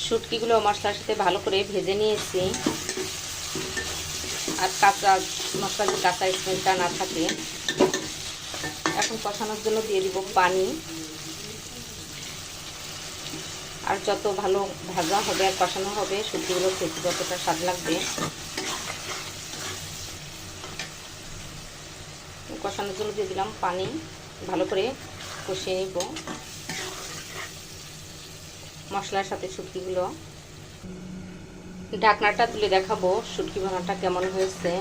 শুটকিগুলো মশলার সাথে ভালো করে ভেজে নিয়েছি। আর কাঁচা মশলার যে কাঁচা স্মেলটা না থাকে। এখন কষানোর জন্য দিয়ে দিব পানি। আর যত ভালো ভাজা হবে আর কষানো হবে শুটকিগুলো খেতে যতটা স্বাদ লাগবে। কষানোর জন্য দিয়ে দিলাম পানি, ভালো করে কষিয়ে নিব মশলার সাথে শুটকিগুলো। ঢাকনাটা তুলে দেখাবো শুটকি ভুনাটা কেমন হয়েছে।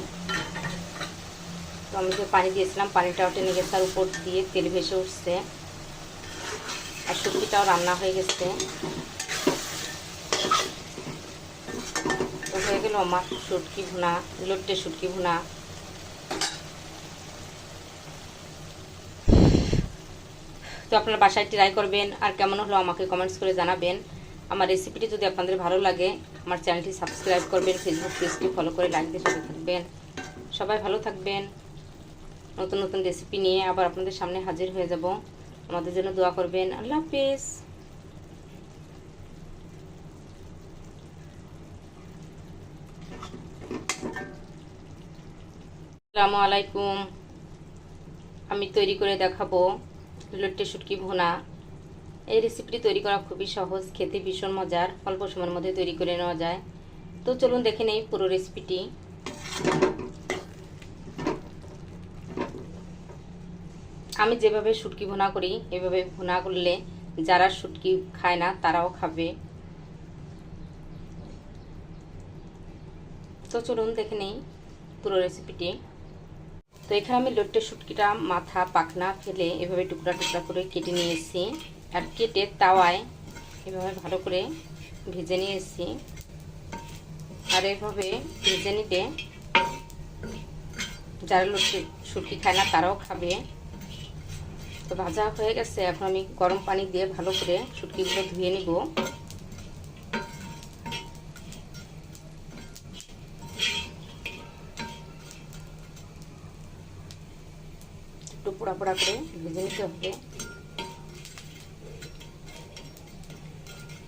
তো আমি যে পানি দিয়েছিলাম পানিটাও টেনে গেছে আর উপর দিয়ে তেল ভেসে উঠছে আর শুটকিটাও রান্না হয়ে গেছে। তো হয়ে গেল আমার শুটকি ভুনা, লোট্টে শুটকি ভুনা। তো আপনারা বাসায় ট্রাই করবেন আর কেমন হলো আমাকে কমেন্টস করে জানাবেন। আমার রেসিপিটি যদি আপনাদের ভালো লাগে আমার চ্যানেলটি সাবস্ক্রাইব করবেন, ফেসবুক পেজটি ফলো করে লাইক দিয়ে সাথে থাকবেন। সবাই ভালো থাকবেন। নতুন নতুন রেসিপি নিয়ে আবার আপনাদের সামনে হাজির হয়ে যাব। আমাদের জন্য দোয়া করবেন। আল্লাহ হাফেজ। আসসালামু আলাইকুম। আমি তৈরি করে দেখাবো লোট্টে শুটকি ভুনা। এই রেসিপিটি তৈরি করা খুবই সহজ, খেতে ভীষণ মজার, অল্প সময়ের মধ্যে তৈরি করে নেওয়া যায়। তো চলুন দেখে নেই পুরো রেসিপিটি। আমি যেভাবে শুটকি ভুনা করি এভাবে ভুনা করলে যারা শুটকি খায় না তারাও খাবে। তো চলুন দেখে নেই পুরো রেসিপিটি। তো এখানে আমি লোট্টে শুটকিটা মাথা পাখনা ফেলে এভাবে টুকরা টুকরা করে কেটে নিয়েছি। আর কেটে তাওয়ায় এভাবে ভালো করে ভেজে নিয়েছি। আর এভাবে ভেজে নিতে যারা লোট্টে শুটকি খায় না তারাও খাবে। তো ভাজা হয়ে গেছে, এখন আমি গরম পানি দিয়ে ভালো করে শুটকিগুলো ধুয়ে নিব। একটু পোড়া পোড়া করে ভেজে নিতে হবে।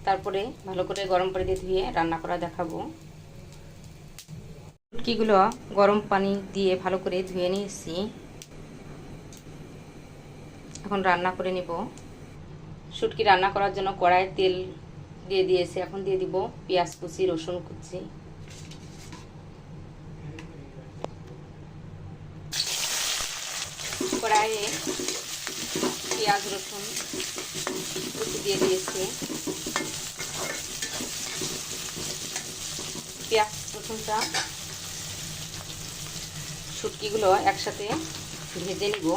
তারপরে ভালো করে গরম পানি দিয়ে ধুয়ে রান্না করা দেখাবো। শুটকিগুলো গরম পানি দিয়ে ভালো করে ধুয়ে নিয়েছি। এখন রান্না করে নিব। শুটকি রান্না করার জন্য কড়াইয়ে তেল দিয়ে দিয়েছি। এখন দিয়ে দিব পেঁয়াজ কুচি, রসুন কুচি। কড়াইয়ে পেঁয়াজ রসুন কুচি দিয়ে দিয়েছি। পেঁয়াজ রসুনটা শুটকিগুলো একসাথে ভেজে নিব।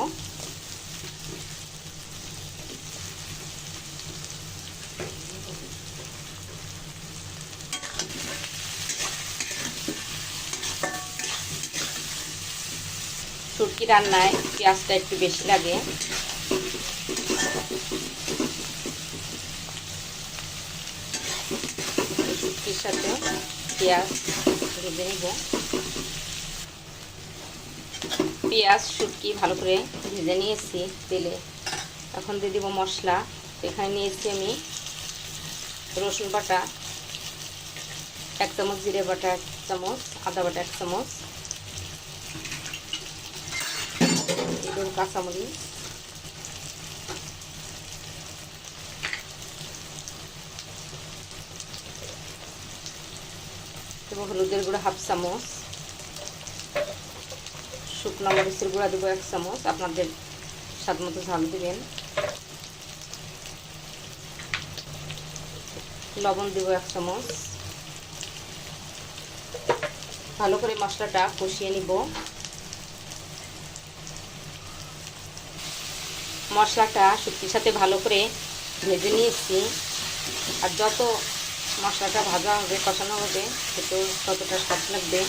শুটকি রান্নায় পেঁয়াজটা একটু বেশি লাগে। শুটকির সাথে পেঁয়াজ ভেজে নিব। পেঁয়াজ শুটকি ভালো করে ভেজে নিয়েছি তেলে। এখন দিয়ে দিব মশলা। এখানে নিয়েছি আমি রসুন বাটা 1 চামচ, জিরে বাটা 1 চামচ, আদা বাটা 1 চামচ, কাঁচামরিচ, এবং হলুদের গুঁড়া 1/2 চামচ, শুকনো মরিচের গুঁড়া দেবো 1 চামচ, আপনাদের স্বাদ মতো ঝাল দেবেন। লবণ দেব 1 চামচ। ভালো করে মশলাটা কষিয়ে নিব। মশলাটা শুটকির সাথে ভালো করে ভেজে নিয়েছি। আর যত মশলাটা ভাজা হবে কষানো হবে খেতেও ততটা স্বাদ লাগবে।